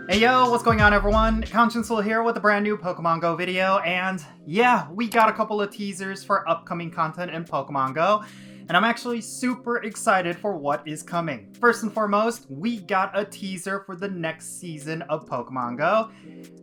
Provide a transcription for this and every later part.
Hey yo, what's going on everyone? Conscienceal here with a brand new Pokemon Go video, and yeah, we got a couple of teasers for upcoming content in Pokemon Go, and I'm actually super excited for what is coming. First and foremost, we got a teaser for the next season of Pokemon Go,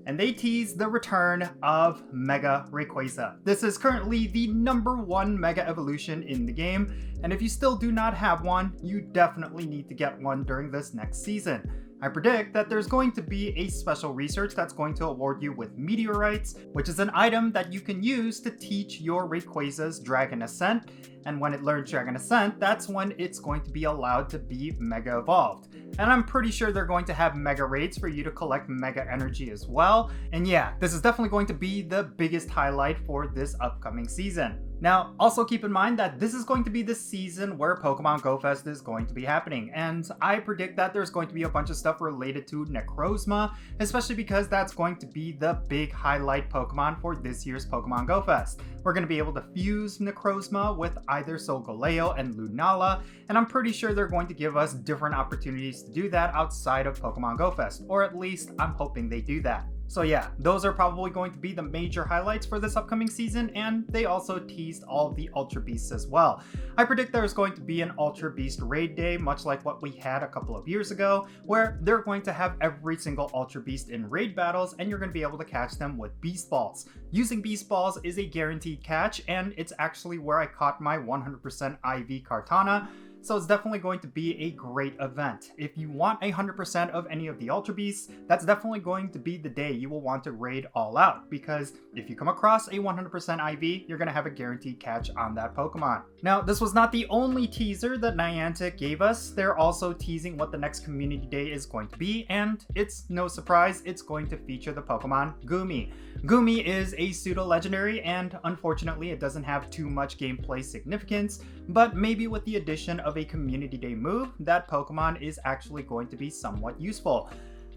and they teased the return of Mega Rayquaza. This is currently the #1 Mega Evolution in the game, and if you still do not have one, you definitely need to get one during this next season. I predict that there's going to be a special research that's going to award you with Meteorites, which is an item that you can use to teach your Rayquaza's Dragon Ascent, and when it learns Dragon Ascent, that's when it's going to be allowed to be Mega Evolved. And I'm pretty sure they're going to have Mega Raids for you to collect Mega Energy as well. And yeah, this is definitely going to be the biggest highlight for this upcoming season. Now, also keep in mind that this is going to be the season where Pokemon Go Fest is going to be happening, and I predict that there's going to be a bunch of stuff related to Necrozma, especially because that's going to be the big highlight Pokemon for this year's Pokemon Go Fest. We're going to be able to fuse Necrozma with either Solgaleo and Lunala, and I'm pretty sure they're going to give us different opportunities to do that outside of Pokemon Go Fest, or at least I'm hoping they do that. So yeah, those are probably going to be the major highlights for this upcoming season, and they also teased all of the Ultra Beasts as well. I predict there's going to be an Ultra Beast Raid Day, much like what we had a couple of years ago, where they're going to have every single Ultra Beast in raid battles, and you're going to be able to catch them with Beast Balls. Using Beast Balls is a guaranteed catch, and it's actually where I caught my 100% IV Kartana. So it's definitely going to be a great event. If you want 100% of any of the Ultra Beasts, that's definitely going to be the day you will want to raid all out, because if you come across a 100% IV, you're going to have a guaranteed catch on that Pokemon. Now, this was not the only teaser that Niantic gave us. They're also teasing what the next Community Day is going to be, and it's no surprise, it's going to feature the Pokemon Goomy. Goomy is a pseudo-legendary, and unfortunately it doesn't have too much gameplay significance, but maybe with the addition of a Community Day move, that Pokemon is actually going to be somewhat useful.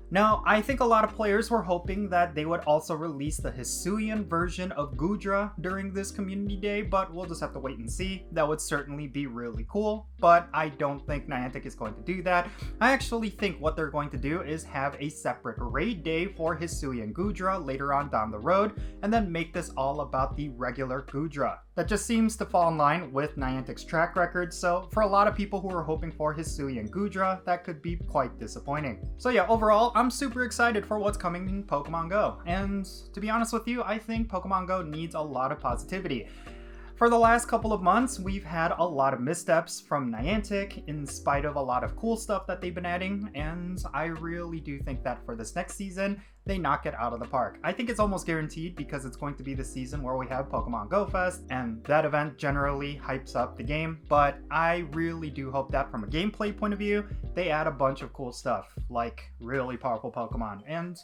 Now, I think a lot of players were hoping that they would also release the Hisuian version of Goodra during this Community Day, but we'll just have to wait and see. That would certainly be really cool, but I don't think Niantic is going to do that. I actually think what they're going to do is have a separate raid day for Hisuian Goodra later on down the road, and then make this all about the regular Goodra. That just seems to fall in line with Niantic's track record, so for a lot of people who are hoping for Hisuian Goodra, that could be quite disappointing. So yeah, overall, I'm super excited for what's coming in Pokemon Go, and to be honest with you, I think Pokemon Go needs a lot of positivity. For the last couple of months, we've had a lot of missteps from Niantic in spite of a lot of cool stuff that they've been adding, and I really do think that for this next season, they knock it out of the park. I think it's almost guaranteed because it's going to be the season where we have Pokemon Go Fest, and that event generally hypes up the game, but I really do hope that from a gameplay point of view, they add a bunch of cool stuff, like really powerful Pokemon, and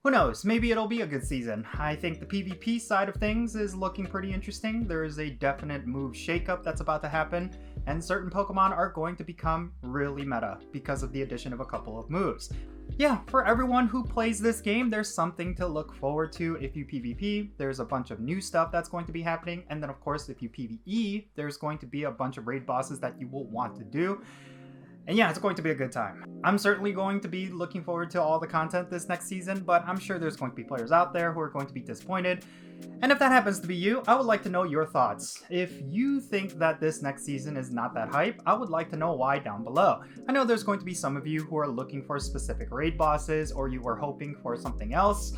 who knows, maybe it'll be a good season. I think the PvP side of things is looking pretty interesting. There is a definite move shakeup that's about to happen, and certain Pokemon are going to become really meta because of the addition of a couple of moves. Yeah, for everyone who plays this game, there's something to look forward to if you PvP. There's a bunch of new stuff that's going to be happening, and then of course if you PvE, there's going to be a bunch of raid bosses that you will want to do. And yeah, it's going to be a good time. I'm certainly going to be looking forward to all the content this next season, but I'm sure there's going to be players out there who are going to be disappointed. And if that happens to be you, I would like to know your thoughts. If you think that this next season is not that hype, I would like to know why down below. I know there's going to be some of you who are looking for specific raid bosses, or you were hoping for something else,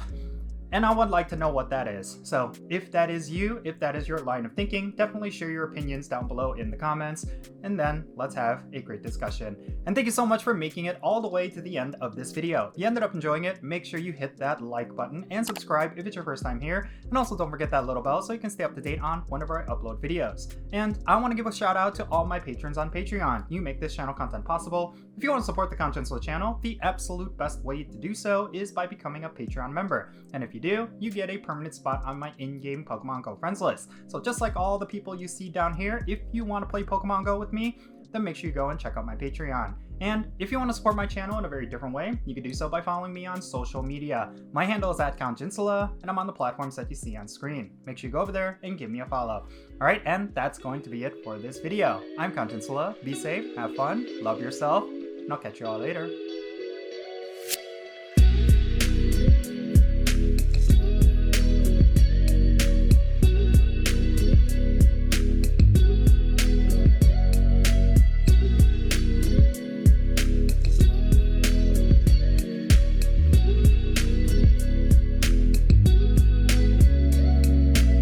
and I would like to know what that is. So if that is you, if that is your line of thinking, definitely share your opinions down below in the comments, and then let's have a great discussion. And thank you so much for making it all the way to the end of this video. If you ended up enjoying it, make sure you hit that like button and subscribe if it's your first time here, and also don't forget that little bell so you can stay up to date on whenever I upload videos. And I want to give a shout out to all my patrons on Patreon. You make this channel content possible. If you want to support the Conscienceal channel, the absolute best way to do so is by becoming a Patreon member. And if you do, you get a permanent spot on my in-game Pokemon Go friends list. So just like all the people you see down here, if you want to play Pokemon Go with me, then make sure you go and check out my Patreon. And if you want to support my channel in a very different way, you can do so by following me on social media. My handle is @CountGinsula, and I'm on the platforms that you see on screen. Make sure you go over there and give me a follow. Alright, and that's going to be it for this video. I'm Count Ginsula. Be safe, have fun, love yourself, and I'll catch you all later.